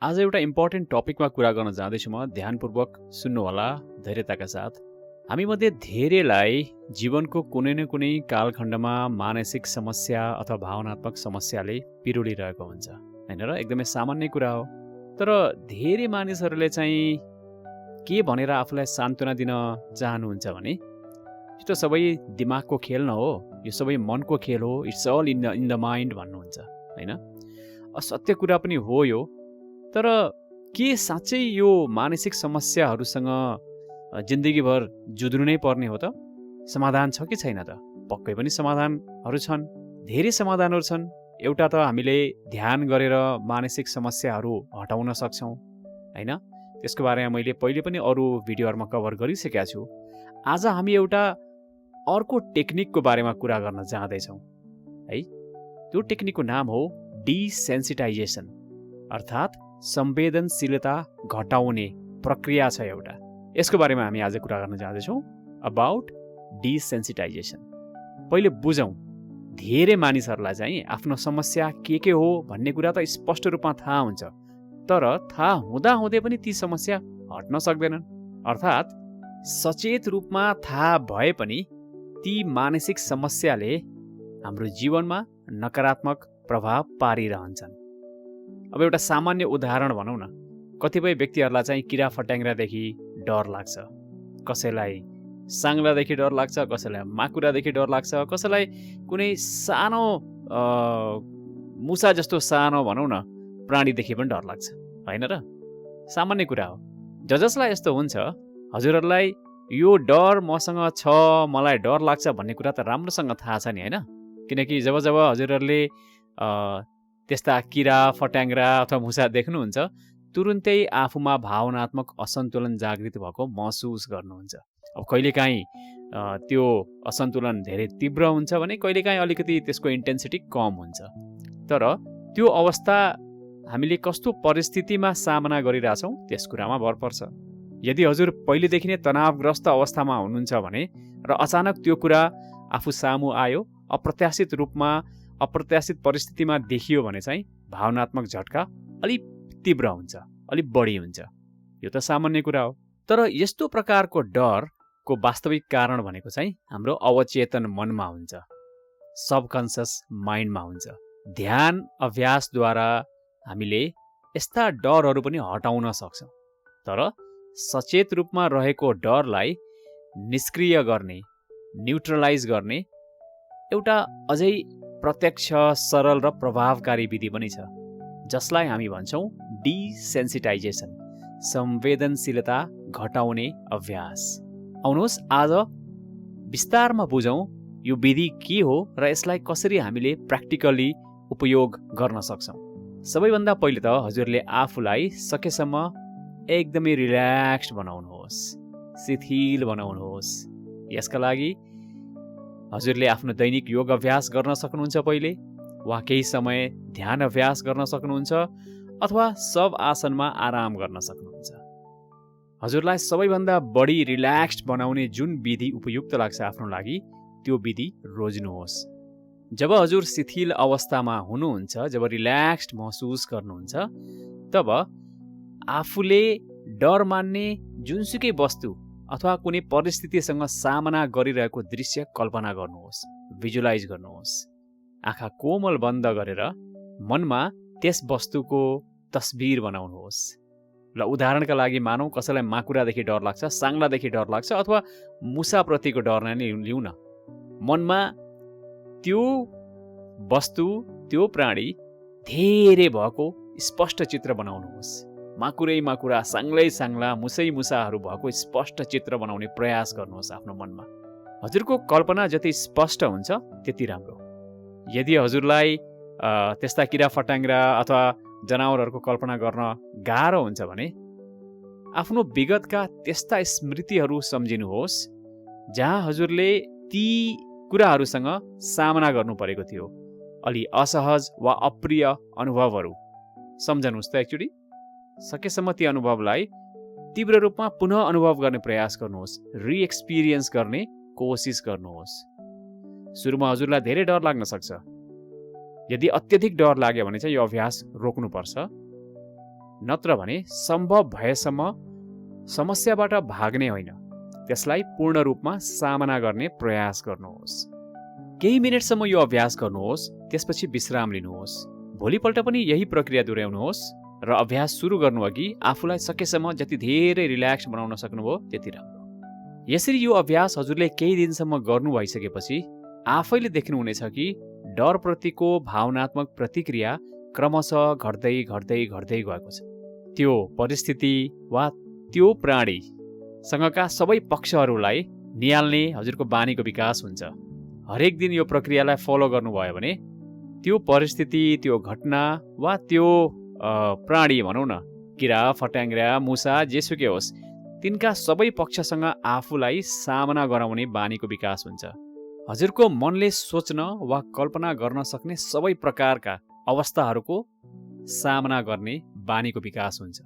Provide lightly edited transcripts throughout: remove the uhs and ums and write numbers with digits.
आज एउटा इम्पोर्टेन्ट टपिकमा कुरा गर्न जाँदैछु म। ध्यानपूर्वक सुन्नुहोला धैर्यताका साथ। हामीमध्ये धेरैलाई जीवनको कुनै न कुनै कालखण्डमा मानसिक समस्या अथवा भावनात्मक समस्याले पिरुलिरहेको हुन्छ, हैन र? एकदमै सामान्य कुरा हो। तर धेरै मानिसहरूले चाहिँ के भनेर आफूलाई सान्त्वना दिन चाहनुहुन्छ भने यो त सबै दिमागको खेल न हो, यो सबै मनको खेल हो, it's all in the mind भन्नुहुन्छ, हैन? असत्य कुरा पनि हो यो। तर के साँच्चै यो मानसिक समस्याहरूसँग जिन्दगीभर जुझ्नु नै पर्ने हो त? समाधान छ कि छैन त? पक्कै पनि समाधानहरू छन्, धेरै समाधानहरू छन्। एउटा त हामीले ध्यान गरेर मानसिक समस्याहरू हटाउन सक्छौँ, हैन? त्यसको बारेमा मैले पहिले पनि अरू भिडियोहरूमा कभर गरिसकेका छु। आज हामी एउटा अर्को टेक्निकको बारेमा कुरा गर्न जाँदैछौँ है। त्यो टेक्निकको नाम हो डिसेन्सिटाइजेसन, अर्थात् संवेदनशीलता घटाउने प्रक्रिया छ एउटा। यसको बारेमा हामी आज कुरा गर्न जाँदैछौँ, अबाउट डिसेन्सिटाइजेसन। पहिले बुझौँ, धेरै मानिसहरूलाई चाहिँ आफ्नो समस्या के हो भन्ने कुरा त स्पष्ट रूपमा थाहा हुन्छ, तर थाहा हुँदाहुँदै पनि ती समस्या हट्न सक्दैनन्। अर्थात् सचेत रूपमा थाहा भए पनि ती मानसिक समस्याले हाम्रो जीवनमा नकारात्मक प्रभाव पारिरहन्छन्। अब एउटा सामान्य उदाहरण भनौँ न। कतिपय व्यक्तिहरूलाई चाहिँ किरा फट्याङ्ग्रादेखि डर लाग्छ, कसैलाई साङ्लादेखि डर लाग्छ, कसैलाई माकुरादेखि डर लाग्छ, कसैलाई कुनै सानो मुसा जस्तो सानो भनौँ न प्राणीदेखि पनि डर लाग्छ, होइन र? सामान्य कुरा हो। जसलाई यस्तो हुन्छ, हजुरहरूलाई यो डर मसँग छ, मलाई डर लाग्छ भन्ने कुरा त राम्रोसँग थाहा छ नि, होइन? किनकि जब हजुरहरूले त्यस्ता किरा फट्याङ्ग्रा अथवा मुसा देख्नुहुन्छ, तुरुन्तै आफूमा भावनात्मक असन्तुलन जागृत भएको महसुस गर्नुहुन्छ। अब कहिलेकाहीँ त्यो असन्तुलन धेरै तीव्र हुन्छ भने कहिलेकाहीँ अलिकति त्यसको इन्टेन्सिटी कम हुन्छ। तर त्यो अवस्था हामीले कस्तो परिस्थितिमा सामना गरिरहेछौँ त्यस कुरामा भर पर्छ। यदि हजुर पहिलेदेखि नै तनावग्रस्त अवस्थामा हुनुहुन्छ भने र अचानक त्यो कुरा आफू सामु आयो, अप्रत्याशित परिस्थितिमा देखियो भने चाहिँ भावनात्मक झट्का अलिक तीव्र हुन्छ, अलिक बढी हुन्छ। यो त सामान्य कुरा हो। तर यस्तो प्रकारको डरको वास्तविक कारण भनेको चाहिँ हाम्रो अवचेतन मनमा हुन्छ, सबकन्सियस माइन्डमा हुन्छ। ध्यान अभ्यासद्वारा हामीले यस्ता डरहरू पनि हटाउन सक्छौँ। तर सचेत रूपमा रहेको डरलाई निष्क्रिय गर्ने, न्युट्रलाइज गर्ने एउटा अझै प्रत्यक्ष, सरल र प्रभावकारी विधि पनि छ, जसलाई हामी भन्छौँ डिसेन्सिटाइजेसन, संवेदनशीलता घटाउने अभ्यास। आउनुहोस् आज विस्तारमा बुझौँ यो विधि के हो र यसलाई कसरी हामीले प्र्याक्टिकली उपयोग गर्न सक्छौँ। सबैभन्दा पहिले त हजुरले आफूलाई सकेसम्म एकदमै रिल्याक्स्ड बनाउनुहोस्, शिथिल बनाउनुहोस्। यसका लागि हजुरले आफ्नो दैनिक योग अभ्यास गर्न सक्नुहुन्छ पहिले, वा केही समय ध्यान अभ्यास गर्न सक्नुहुन्छ, अथवा सब आसनमा आराम गर्न सक्नुहुन्छ। हजुरलाई सबैभन्दा बढी रिल्याक्स्ड बनाउने जुन विधि उपयुक्त लाग्छ आफ्नो लागि, त्यो विधि रोज्नुहोस्। जब हजुर शिथिल अवस्थामा हुनुहुन्छ, जब रिल्याक्स्ड महसुस गर्नुहुन्छ, तब आफूले डर मान्ने जुनसुकै वस्तु अथवा कुनै परिस्थितिसँग सामना गरिरहेको दृश्य कल्पना गर्नुहोस्, भिजुलाइज गर्नुहोस्। आँखा कोमल बन्द गरेर मनमा त्यस वस्तुको तस्बिर बनाउनुहोस्। ल उदाहरणका लागि मानौँ कसैलाई माकुरादेखि डर लाग्छ, साङ्लादेखि डर लाग्छ, अथवा मुसाप्रतिको डर नै लिउँ न। मनमा त्यो वस्तु, त्यो प्राणी धेरै भएको स्पष्ट चित्र बनाउनुहोस्। माकुरा, साङ्ला, मुसाहरू भएको स्पष्ट चित्र बनाउने प्रयास गर्नुहोस् आफ्नो मनमा। हजुरको कल्पना जति स्पष्ट हुन्छ त्यति राम्रो। यदि हजुरलाई त्यस्ता किरा फट्याङ्ग्रा अथवा जनावरहरूको कल्पना गर्न गाह्रो हुन्छ भने आफ्नो विगतका त्यस्ता स्मृतिहरू सम्झिनुहोस् जहाँ हजुरले ती कुराहरूसँग सामना गर्नु परेको थियो, अलि असहज वा अप्रिय अनुभवहरू सम्झनुहोस् त एकचोटि। सकेसम्म ती अनुभवलाई तीव्र रूपमा पुनः अनुभव गर्ने प्रयास गर्नुहोस्, रिएक्सपिरियन्स गर्ने कोसिस गर्नुहोस्। सुरुमा हजुरलाई धेरै डर लाग्न सक्छ। यदि अत्यधिक डर लाग्यो भने चाहिँ यो अभ्यास रोक्नुपर्छ। नत्र भने सम्भव भएसम्म समस्याबाट भाग्ने होइन, त्यसलाई पूर्ण रूपमा सामना गर्ने प्रयास गर्नुहोस्। केही मिनेटसम्म यो अभ्यास गर्नुहोस्, त्यसपछि विश्राम लिनुहोस्। भोलिपल्ट पनि यही प्रक्रिया दोहोऱ्याउनुहोस् र अभ्यास सुरु गर्नुअघि आफूलाई सकेसम्म जति धेरै रिल्याक्स बनाउन सक्नुभयो त्यति राम्रो। यसरी यो अभ्यास हजुरले केही दिनसम्म गर्नु भइसकेपछि आफैले देख्नुहुनेछ कि डरप्रतिको भावनात्मक प्रतिक्रिया क्रमशः घट्दै घट्दै घट्दै गएको छ। त्यो परिस्थिति वा त्यो प्राणीसँगका सबै पक्षहरूलाई निहाल्ने हजुरको बानीको विकास हुन्छ। हरेक दिन यो प्रक्रियालाई फलो गर्नुभयो भने त्यो परिस्थिति, त्यो घटना वा त्यो प्राणी भनौँ न, किरा फट्याङ्ग्रा मुसा जेसुकै होस्, तिनका सबै पक्षसँग आफूलाई सामना गराउने बानीको विकास हुन्छ। हजुरको मनले सोच्न वा कल्पना गर्न सक्ने सबै प्रकारका अवस्थाहरूको सामना गर्ने बानीको विकास हुन्छ।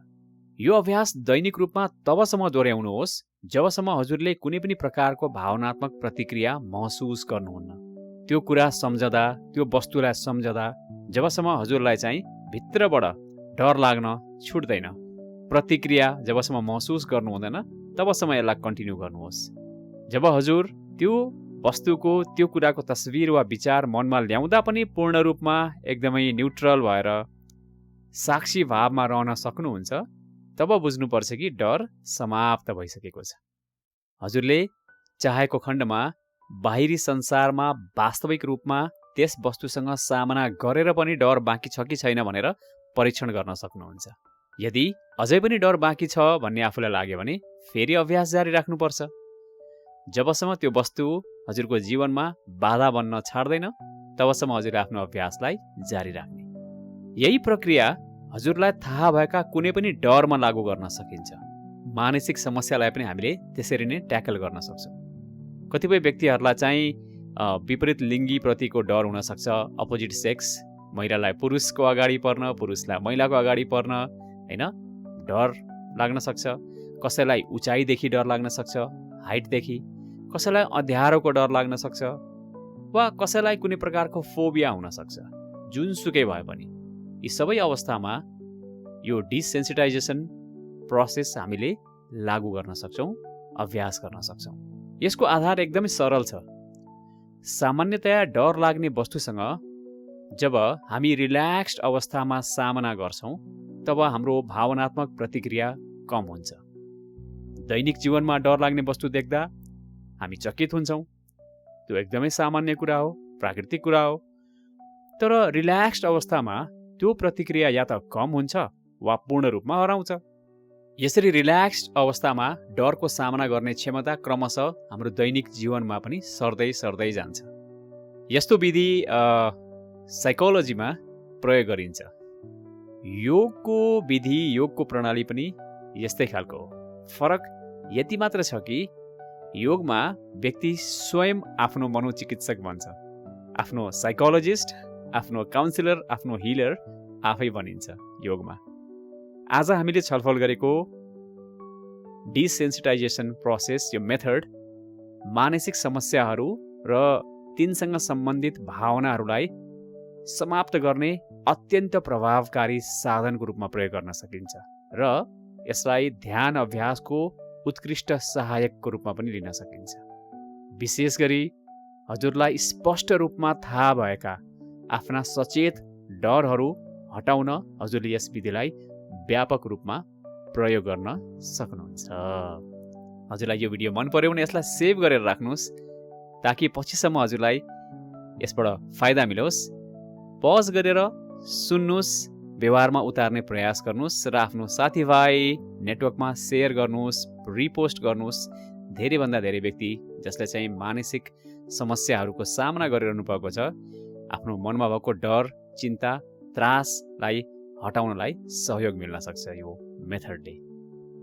यो अभ्यास दैनिक रूपमा तबसम्म दोहोऱ्याउनुहोस् जबसम्म हजुरले कुनै पनि प्रकारको भावनात्मक प्रतिक्रिया महसुस गर्नुहुन्न। त्यो कुरा सम्झदा, त्यो वस्तुलाई सम्झदा जबसम्म हजुरलाई चाहिँ भित्रबाट डर लाग्न छुट्दैन, प्रतिक्रिया जबसम्म महसुस गर्नु हुँदैन, तबसम्म यसलाई कन्टिन्यू गर्नुहोस्। जब हजुर त्यो वस्तुको, त्यो कुराको तस्बिर वा विचार मनमा ल्याउँदा पनि पूर्ण रूपमा एकदमै न्युट्रल भएर साक्षी भावमा रहन सक्नुहुन्छ, तब बुझ्नुपर्छ कि डर समाप्त भइसकेको छ। हजुरले चाहेको खण्डमा बाहिरी संसारमा वास्तविक रूपमा त्यस वस्तुसँग सामना गरेर पनि डर बाँकी छ कि छैन भनेर परीक्षण गर्न सक्नुहुन्छ। यदि अझै पनि डर बाँकी छ भन्ने आफूलाई लाग्यो भने फेरि अभ्यास जारी राख्नुपर्छ, जबसम्म त्यो वस्तु हजुरको जीवनमा बाधा बन्न छाड्दैन तबसम्म हजुरले आफ्नो अभ्यासलाई जारी राख्ने। यही प्रक्रिया हजुरलाई थाहा भएका कुनै पनि डरमा लागू गर्न सकिन्छ। मानसिक समस्यालाई पनि हामीले त्यसरी नै ट्याकल गर्न सक्छौँ। कतिपय व्यक्तिहरूलाई चाहिँ विपरीत लिङ्गीप्रतिको डर हुनसक्छ, अपोजिट सेक्स, महिलालाई पुरुषको अगाडि पर्न, पुरुषलाई महिलाको अगाडि पर्न, होइन, डर लाग्न सक्छ। कसैलाई उचाइदेखि डर लाग्न सक्छ, हाइटदेखि, कसैलाई अँध्यारोको डर लाग्न सक्छ, वा कसैलाई कुनै प्रकारको फोबिया हुनसक्छ। जुनसुकै भए पनि यी सबै अवस्थामा यो डिसेन्सिटाइजेसन प्रोसेस हामीले लागू गर्न सक्छौँ, अभ्यास गर्न सक्छौँ। यसको आधार एकदमै सरल छ। सामान्यतया डर लाग्ने वस्तुसँग जब हामी रिल्याक्स्ड अवस्थामा सामना गर्छौँ तब हाम्रो भावनात्मक प्रतिक्रिया कम हुन्छ। दैनिक जीवनमा डर लाग्ने वस्तु देख्दा हामी चकित हुन्छौँ, त्यो एकदमै सामान्य कुरा हो, प्राकृतिक कुरा हो। तर रिल्याक्स्ड अवस्थामा त्यो प्रतिक्रिया या त कम हुन्छ वा पूर्ण रूपमा हराउँछ। यसरी रिल्याक्स्ड अवस्थामा डरको सामना गर्ने क्षमता क्रमशः हाम्रो दैनिक जीवनमा पनि सर्दै सर्दै जान्छ। यस्तो विधि साइकोलोजीमा प्रयोग गरिन्छ। योगको विधि, योगको प्रणाली पनि यस्तै खालको हो। फरक यति मात्र छ कि योगमा व्यक्ति स्वयं आफ्नो मनोचिकित्सक बन्छ, आफ्नो साइकोलोजिस्ट, आफ्नो काउन्सिलर, आफ्नो हिलर आफै बनिन्छ योगमा। आज हामीले छलफल गरेको डिसेन्सिटाइजेसन प्रोसेस, यो मेथड मानसिक समस्याहरू र तिनसँग सम्बन्धित भावनाहरूलाई समाप्त गर्ने अत्यन्त प्रभावकारी साधनको रूपमा प्रयोग गर्न सकिन्छ र यसलाई ध्यान अभ्यासको उत्कृष्ट सहायकको रूपमा पनि लिन सकिन्छ। विशेष गरी हजुरलाई स्पष्ट रूपमा थाहा भएका आफ्ना सचेत डरहरू हटाउन हजुरले यस विधिलाई व्यापक रूपमा प्रयोग गर्न सक्नुहुन्छ। हजुरलाई यो भिडियो मन पर्यो भने यसलाई सेभ गरेर राख्नुहोस् ताकि पछिसम्म हजुरलाई यसबाट फाइदा मिलोस्। पज गरेर सुन्नुहोस्, व्यवहारमा उतार्ने प्रयास गर्नुहोस् र आफ्नो साथीभाइ नेटवर्कमा सेयर गर्नुहोस्, रिपोस्ट गर्नुहोस्। धेरैभन्दा धेरै व्यक्ति जसले चाहिँ मानसिक समस्याहरूको सामना गरिरहनु भएको छ, आफ्नो मनमा भएको डर, चिन्ता, त्रासलाई हटाउनलाई सहयोग मिल्न सक्छ यो मेथडले।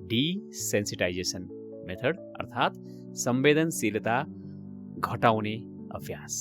डिसेन्सिटाइजेसन मेथड अर्थात् संवेदनशीलता घटाउने अभ्यास।